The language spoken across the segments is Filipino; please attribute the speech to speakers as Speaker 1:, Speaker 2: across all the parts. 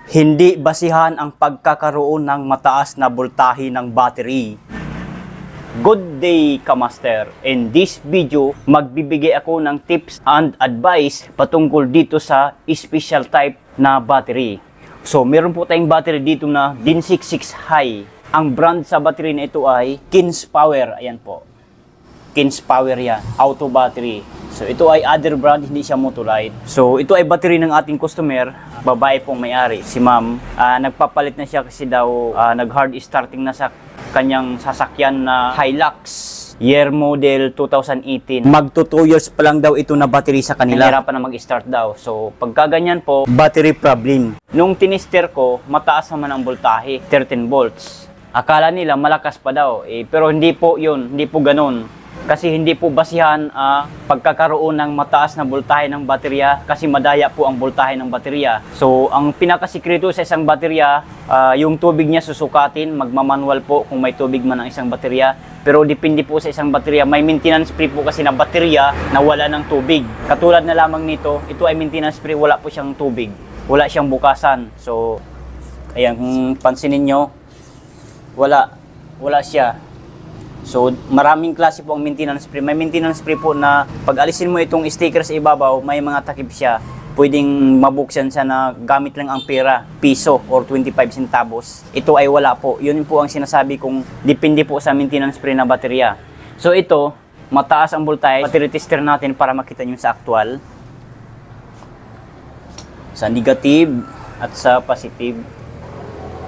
Speaker 1: Hindi basihan ang pagkakaroon ng mataas na voltahe ng battery. Good day, Kamaster! In this video, magbibigay ako ng tips and advice patungkol dito sa special type na battery. So, meron po tayong battery dito na DIN 66 High. Ang brand sa battery na ito ay Kinspower. Ayan po. Kinspower yan. Auto battery. So, ito ay other brand, hindi siya Motolite. So, ito ay battery ng ating customer. Babae pong may-ari, si ma'am. Nagpapalit na siya kasi daw nag-hard starting na sa kanyang sasakyan na Hilux. Year model 2018. Magto 2 years pa lang daw ito na battery sa kanila. Nahirapan na mag-start daw. So, pagka ganyan po, battery problem. Nung tinister ko, mataas naman ang voltahe, 13 volts. Akala nila malakas pa daw. Pero hindi po yun, hindi po ganun. Kasi hindi po basihan pagkakaroon ng mataas na voltahe ng baterya kasi madaya po ang voltahe ng baterya. So, ang pinakasikreto sa isang baterya, yung tubig niya susukatin, magmamanual po kung may tubig man ang isang baterya. Pero depende po sa isang baterya. May maintenance free po kasi na baterya na wala ng tubig. Katulad na lamang nito, ito ay maintenance free, wala po siyang tubig. Wala siyang bukasan. So, ayan, kung pansinin nyo, wala siya. So, maraming klase po ang maintenance free. May maintenance free po na pag alisin mo itong sticker sa ibabaw, may mga takip siya. Pwedeng mabuksan siya na gamit lang ang pera, piso or 25 centavos. Ito ay wala po. Yun po ang sinasabi kong depende po sa maintenance free na baterya. So, ito, mataas ang voltage. Battery tester natin para makita nyo sa actual. Sa negative at sa positive.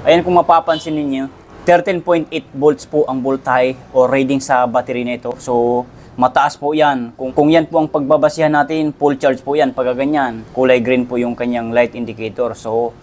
Speaker 1: Ayan kung mapapansin ninyo. 13.8 volts po ang voltahe o reading sa battery nito. So, mataas po yan. Kung yan po ang pagbabasihan natin, full charge po yan. Pagka ganyan, kulay green po yung kanyang light indicator. So,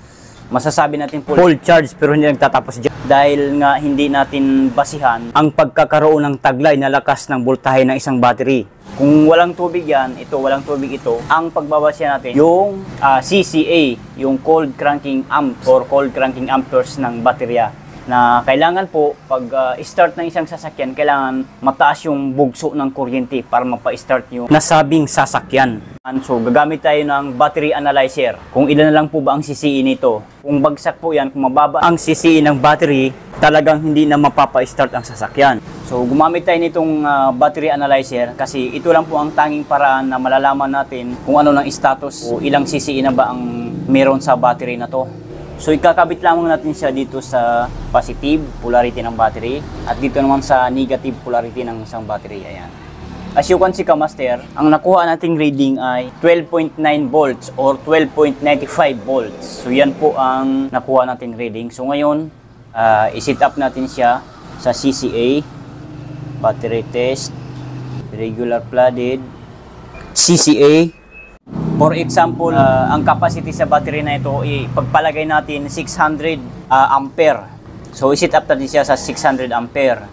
Speaker 1: masasabi natin full charge pero hindi nagtatapos dyan. Dahil nga hindi natin basihan ang pagkakaroon ng taglay na lakas ng voltahe ng isang battery. Kung walang tubig yan, walang tubig ito, ang pagbabasihan natin yung CCA, yung cold cranking amps or cold cranking amperes ng baterya. Na kailangan po, pag start ng isang sasakyan, kailangan mataas yung bugso ng kuryente para mapa-start yung nasabing sasakyan. So, gagamit tayo ng battery analyzer. Kung ilan na lang po ba ang CCE nito. Kung bagsak po yan, kung mababa ang CCE ng battery, talagang hindi na mapapa-start ang sasakyan. So, gumamit tayo nitong battery analyzer kasi ito lang po ang tanging paraan na malalaman natin kung ano ng status o ilang CCE na ba ang meron sa battery na to. So, ikakabit lamang natin siya dito sa positive polarity ng battery at dito naman sa negative polarity ng isang battery. Ayan. As you can see, Kamaster, ang nakuha nating reading ay 12.9 volts or 12.95 volts. So, yan po ang nakuha nating reading. So, ngayon, i-set up natin siya sa CCA, battery test, regular flooded, CCA. For example, ang capacity sa battery na ito, pagpalagay natin 600 ampere. So, i-set up natin siya sa 600 ampere.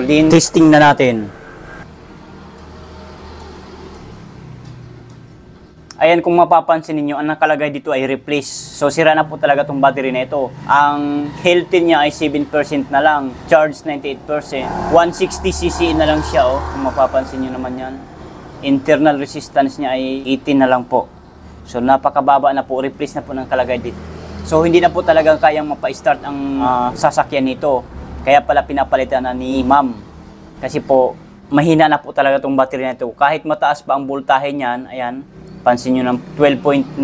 Speaker 1: Din. Testing na natin. Ayan, kung mapapansin niyo, ang nakalagay dito ay replace. So, sira na po talaga itong battery na ito. Ang healthy niya ay 7% na lang. Charge 98%. 160cc na lang siya, oh. Kung mapapansin niyo naman yan. Internal resistance niya ay 18 na lang po. So, napakababa na po. Replace na po ng kalagay dito. So, hindi na po talaga kayang mapa-start ang sasakyan nito. Kaya pala pinapalitan na ni ma'am. Kasi po, mahina na po talaga itong battery na ito. Kahit mataas pa ang voltahe niyan, ayan, pansin nyo ng 12.9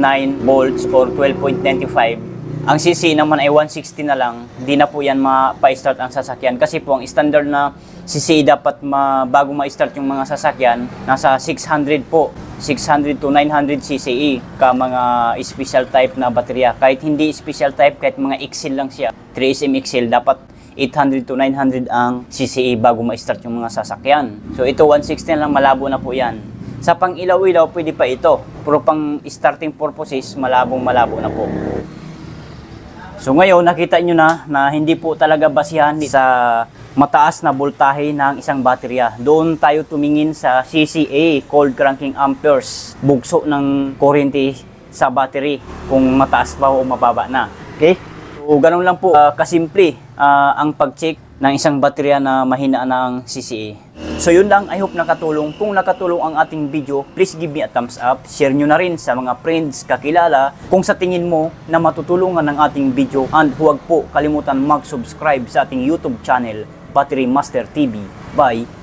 Speaker 1: volts or 12.95. Ang CC naman ay 160 na lang. Hindi na po yan mapa-start ang sasakyan. Kasi po ang standard na CC dapat bago ma-start yung mga sasakyan, nasa 600 po. 600 to 900 CCE ka mga special type na baterya. Kahit hindi special type, kahit mga XL lang siya. 3SM XL, dapat 800 to 900 ang CCE bago ma-start yung mga sasakyan. So ito 160 na lang, malabo na po yan. Sa pang ilaw-ilaw, pwede pa ito. Pero pang starting purposes, malabong-malabo na po. So ngayon, nakita nyo na hindi po talaga basihan sa mataas na voltahe ng isang baterya. Doon tayo tumingin sa CCA, cold cranking amperes, bugso ng kuryente sa battery, kung mataas pa o mababa na. Okay? So, So, ganun lang po kasimple ang pag-check ng isang baterya na mahina ng CCA. So yun lang, I hope nakatulong. Kung nakatulong ang ating video, please give me a thumbs up. Share nyo na rin sa mga friends, kakilala, kung sa tingin mo na matutulungan ng ating video. And huwag po kalimutan mag-subscribe sa ating YouTube channel, Battery Master TV. Bye!